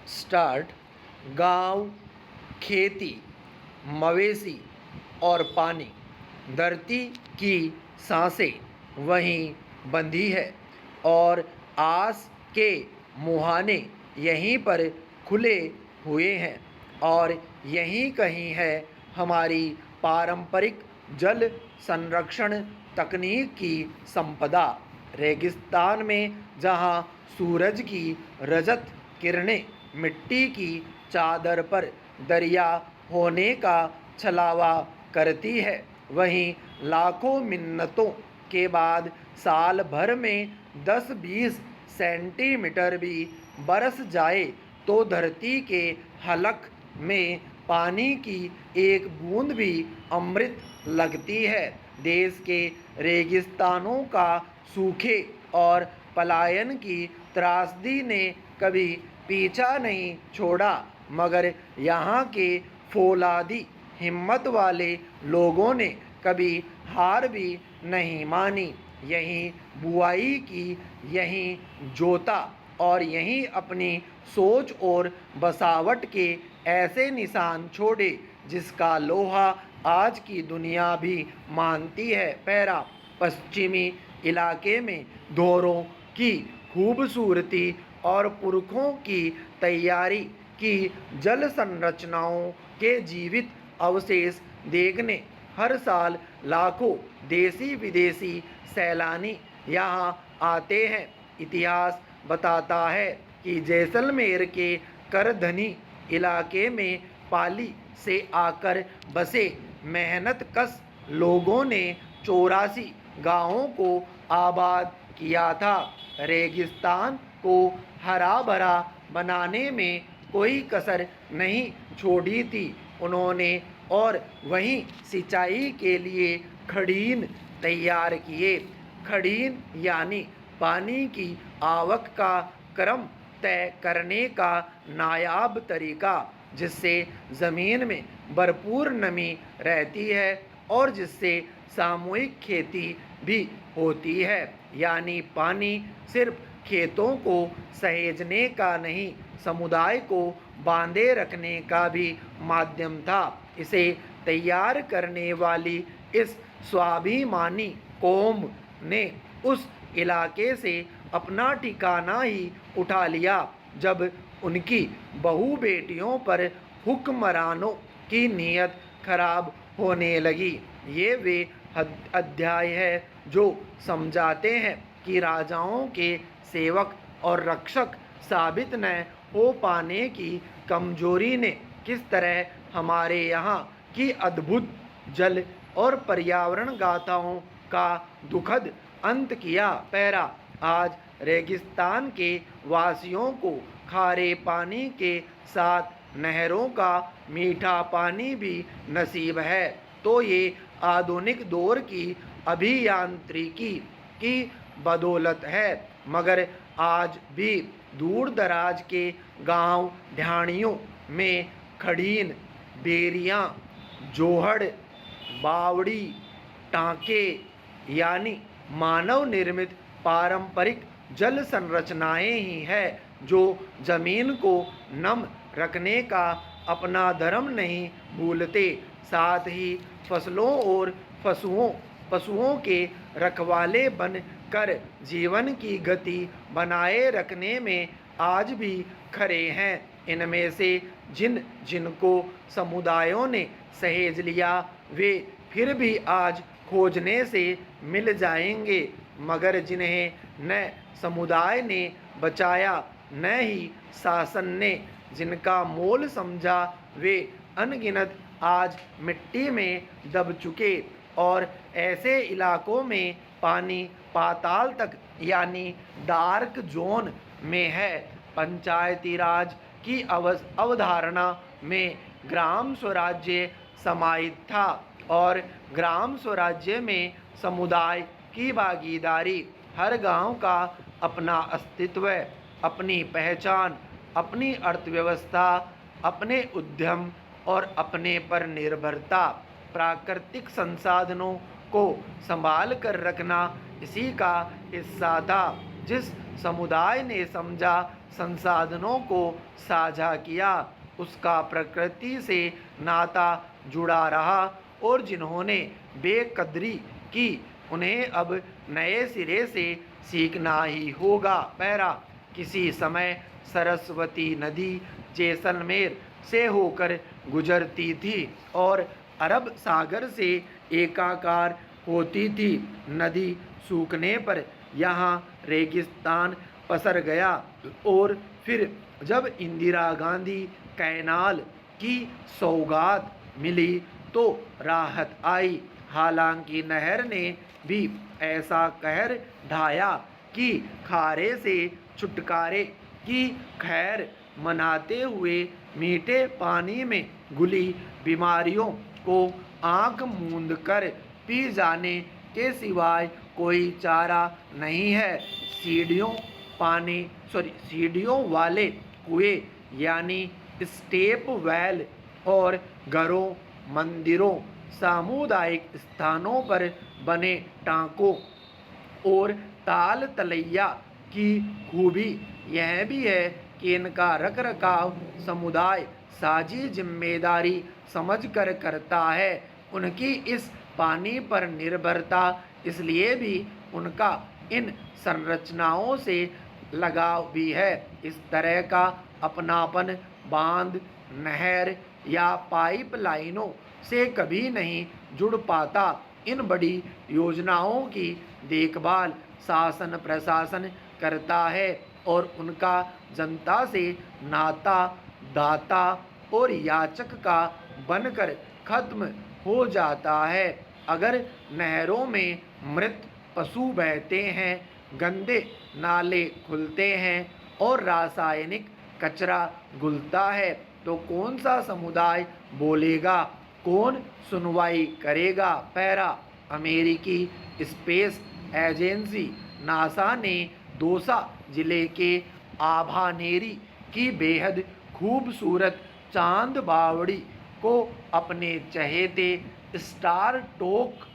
Start. गांव, खेती, मवेशी और पानी, धरती की सांसें वहीं बंधी है और आस के मुहाने यहीं पर खुले हुए हैं और यहीं कहीं है हमारी पारंपरिक जल संरक्षण तकनीक की संपदा। रेगिस्तान में जहाँ सूरज की रजत किरणें मिट्टी की चादर पर दरिया होने का छलावा करती है, वहीं लाखों मिन्नतों के बाद साल भर में 10-20 सेंटीमीटर भी बरस जाए तो धरती के हलक में पानी की एक बूंद भी अमृत लगती है। देश के रेगिस्तानों का सूखे और पलायन की त्रासदी ने कभी पीछा नहीं छोड़ा, मगर यहाँ के फौलादी हिम्मत वाले लोगों ने कभी हार भी नहीं मानी। यहीं बुआई की, यहीं जोता और यहीं अपनी सोच और बसावट के ऐसे निशान छोड़े जिसका लोहा आज की दुनिया भी मानती है। पैरा। पश्चिमी इलाके में धोरों की खूबसूरती और पुरखों की तैयारी की जल संरचनाओं के जीवित अवशेष देखने हर साल लाखों देसी विदेशी सैलानी यहाँ आते हैं। इतिहास बताता है कि जैसलमेर के करधनी इलाके में पाली से आकर बसे मेहनत कश लोगों ने 84 गांवों को आबाद किया था। रेगिस्तान को हरा भरा बनाने में कोई कसर नहीं छोड़ी थी उन्होंने, और वहीं सिंचाई के लिए खड़ीन तैयार किए। खड़ीन यानी पानी की आवक का क्रम तय करने का नायाब तरीका, जिससे ज़मीन में भरपूर नमी रहती है और जिससे सामूहिक खेती भी होती है। यानी पानी सिर्फ खेतों को सहेजने का नहीं, समुदाय को बांधे रखने का भी माध्यम था। इसे तैयार करने वाली इस स्वाभिमानी कौम ने उस इलाके से अपना ठिकाना ही उठा लिया जब उनकी बहू बेटियों पर हुक्मरानों की नीयत खराब होने लगी। ये वे अध्याय है जो समझाते हैं कि राजाओं के सेवक और रक्षक साबित न हो पाने की कमजोरी ने किस तरह हमारे यहाँ की अद्भुत जल और पर्यावरण गाथाओं का दुखद अंत किया। पैरा। आज रेगिस्तान के वासियों को खारे पानी के साथ नहरों का मीठा पानी भी नसीब है, तो ये आधुनिक दौर की अभियांत्रिकी की बदौलत है। मगर आज भी दूर दराज के गांव ढाणियों में खड़ीन, बेरियां, जोहड़, बावड़ी, टांके यानी मानव निर्मित पारंपरिक जल संरचनाएं ही है जो जमीन को नम रखने का अपना धर्म नहीं भूलते, साथ ही फसलों और पशुओं के रखवाले बन कर जीवन की गति बनाए रखने में आज भी खरे हैं। इनमें से जिन जिनको समुदायों ने सहेज लिया वे फिर भी आज खोजने से मिल जाएंगे, मगर जिन्हें न समुदाय ने बचाया न ही शासन ने जिनका मोल समझा, वे अनगिनत आज मिट्टी में दब चुके और ऐसे इलाकों में पानी पाताल तक यानी डार्क जोन में है। पंचायती राज की अवधारणा में ग्राम स्वराज्य समाहित था और ग्राम स्वराज्य में समुदाय की भागीदारी, हर गांव का अपना अस्तित्व, अपनी पहचान, अपनी अर्थव्यवस्था, अपने उद्यम और अपने पर निर्भरता। प्राकृतिक संसाधनों को संभाल कर रखना इसी का हिस्सा था। जिस समुदाय ने समझा, संसाधनों को साझा किया, उसका प्रकृति से नाता जुड़ा रहा, और जिन्होंने बेकदरी की उन्हें अब नए सिरे से सीखना ही होगा। पैरा किसी समय सरस्वती नदी जैसलमेर से होकर गुजरती थी और अरब सागर से एकाकार होती थी। नदी सूखने पर यहाँ रेगिस्तान पसर गया और फिर जब इंदिरा गांधी कैनाल की सौगात मिली तो राहत आई। हालांकि नहर ने भी ऐसा कहर ढाया कि खारे से छुटकारे की खैर मनाते हुए मीठे पानी में घुली बीमारियों को आंख मूंद कर पी जाने के सिवाय कोई चारा नहीं है। सीढ़ियों वाले कुएं यानी स्टेप वेल और घरों, मंदिरों, सामुदायिक स्थानों पर बने टाँकों और ताल तलैया की खूबी यह भी है कि इनका रखरखाव समुदाय साझी जिम्मेदारी समझकर करता है। उनकी इस पानी पर निर्भरता इसलिए भी उनका इन संरचनाओं से लगाव भी है। इस तरह का अपनापन बांध, नहर या पाइप लाइनों से कभी नहीं जुड़ पाता। इन बड़ी योजनाओं की देखभाल शासन प्रशासन करता है और उनका जनता से नाता दाता और याचक का बनकर खत्म हो जाता है। अगर नहरों में मृत पशु बहते हैं, गंदे नाले खुलते हैं और रासायनिक कचरा घुलता है तो कौन सा समुदाय बोलेगा, कौन सुनवाई करेगा। पैरा अमेरिकी स्पेस एजेंसी नासा ने दौसा जिले के आभानेरी की बेहद खूबसूरत चांद बावड़ी को अपने चहेते स्टार टोक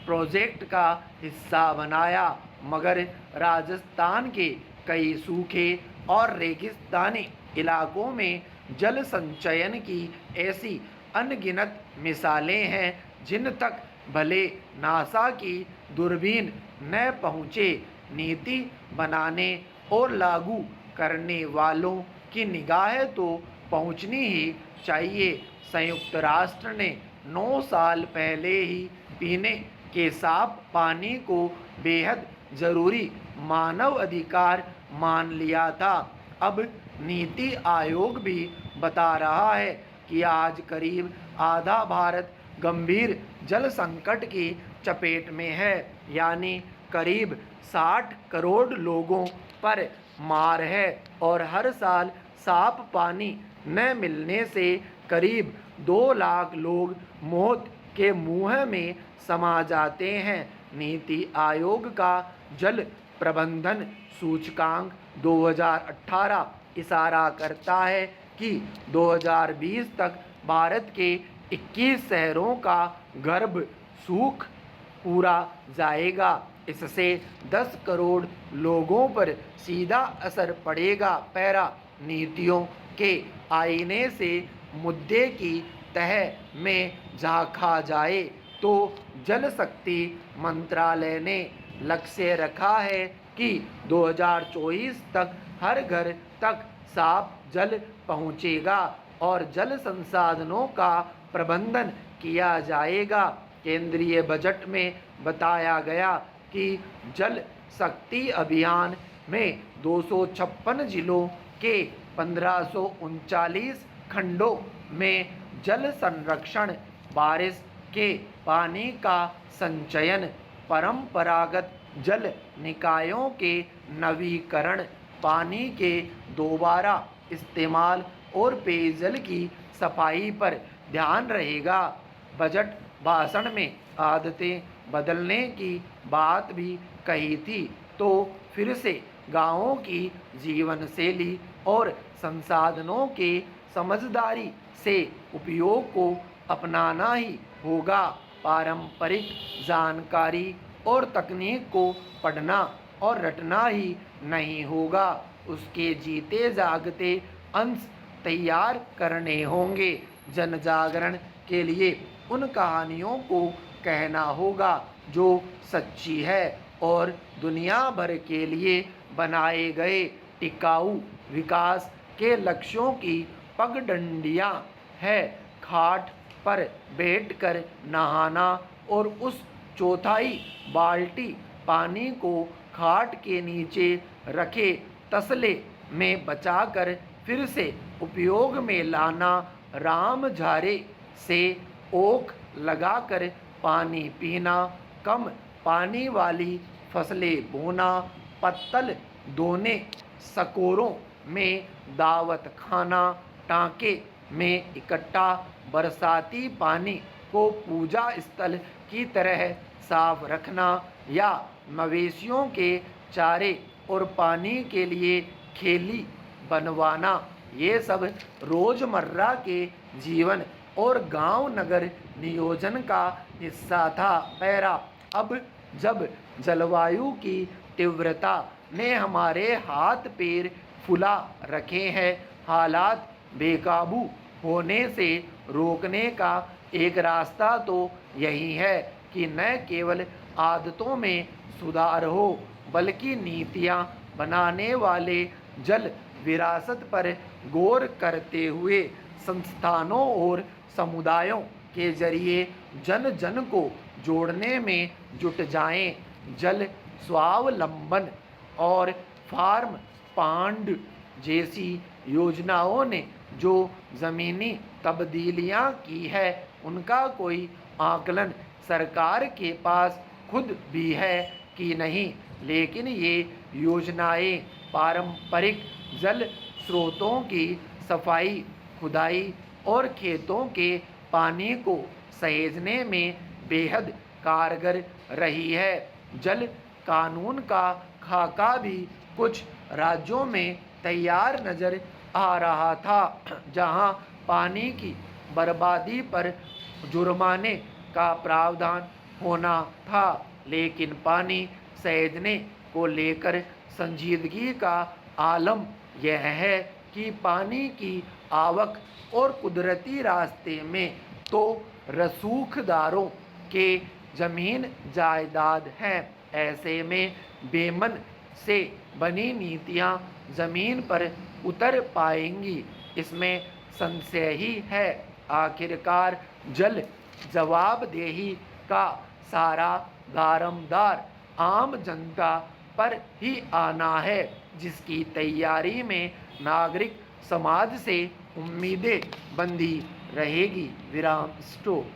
प्रोजेक्ट का हिस्सा बनाया, मगर राजस्थान के कई सूखे और रेगिस्तानी इलाकों में जल संचयन की ऐसी अनगिनत मिसालें हैं जिन तक भले नासा की दूरबीन न पहुँचे। नीति बनाने और लागू करने वालों की निगाह तो पहुँचनी ही चाहिए। संयुक्त राष्ट्र ने 9 साल पहले ही पीने के साफ पानी को बेहद ज़रूरी मानव अधिकार मान लिया था। अब नीति आयोग भी बता रहा है कि आज करीब आधा भारत गंभीर जल संकट की चपेट में है, यानी करीब 60 करोड़ लोगों पर मार है और हर साल साफ पानी न मिलने से करीब 2 लाख लोग मौत के मुंह में समा जाते हैं। नीति आयोग का जल प्रबंधन सूचकांक 2018 इशारा करता है कि 2020 तक भारत के 21 शहरों का गर्भ सूख पूरा जाएगा। इससे 10 करोड़ लोगों पर सीधा असर पड़ेगा। पैरा नीतियों के आईने से मुद्दे की तह में झांका जाए तो जल शक्ति मंत्रालय ने लक्ष्य रखा है कि 2024 तक हर घर तक साफ जल पहुंचेगा और जल संसाधनों का प्रबंधन किया जाएगा। केंद्रीय बजट में बताया गया कि जल शक्ति अभियान में 256 जिलों के 1539 खंडों में जल संरक्षण, बारिश के पानी का संचयन, परंपरागत जल निकायों के नवीकरण, पानी के दोबारा इस्तेमाल और पेयजल की सफाई पर ध्यान रहेगा। बजट भाषण में आदतें बदलने की बात भी कही थी, तो फिर से गांवों की जीवन शैली और संसाधनों के समझदारी से उपयोग को अपनाना ही होगा। पारंपरिक जानकारी और तकनीक को पढ़ना और रटना ही नहीं होगा, उसके जीते जागते अंश तैयार करने होंगे। जन जागरण के लिए उन कहानियों को कहना होगा जो सच्ची है और दुनिया भर के लिए बनाए गए टिकाऊ विकास के लक्ष्यों की पगडंडियां है। खाट पर बैठकर नहाना और उस चौथाई बाल्टी पानी को खाट के नीचे रखे तसले में बचाकर फिर से उपयोग में लाना, राम झारे से ओक लगाकर पानी पीना, कम पानी वाली फसलें बोना, पत्तल दोने, सकोरों में दावत खाना, टाँके में इकट्ठा बरसाती पानी को पूजा स्थल की तरह साफ रखना या मवेशियों के चारे और पानी के लिए खेली बनवाना, ये सब रोजमर्रा के जीवन और गांव नगर नियोजन का हिस्सा था। पैरा अब जब जलवायु की तीव्रता ने हमारे हाथ पैर फुला रखे हैं, हालात बेकाबू होने से रोकने का एक रास्ता तो यही है कि न केवल आदतों में सुधार हो बल्कि नीतियां बनाने वाले जल विरासत पर गौर करते हुए संस्थानों और समुदायों के जरिए जन जन को जोड़ने में जुट जाएं। जल स्वावलंबन और फार्म पांड जैसी योजनाओं ने जो ज़मीनी तब्दीलियां की है उनका कोई आकलन सरकार के पास खुद भी है कि नहीं, लेकिन ये योजनाएं पारंपरिक जल स्रोतों की सफाई, खुदाई और खेतों के पानी को सहेजने में बेहद कारगर रही है। जल कानून का खाका भी कुछ राज्यों में तैयार नजर आ रहा था, जहां पानी की बर्बादी पर जुर्माने का प्रावधान होना था, लेकिन पानी सहेजने को लेकर संजीदगी का आलम यह है कि पानी की आवक और कुदरती रास्ते में तो रसूखदारों के ज़मीन जायदाद हैं, ऐसे में बेमन से बनी नीतियां ज़मीन पर उतर पाएंगी, इसमें संशय ही है। आखिरकार जल जवाबदेही का सारा दारोमदार आम जनता पर ही आना है, जिसकी तैयारी में नागरिक समाज से उम्मीदें बंधी रहेगी। विराम स्टॉप।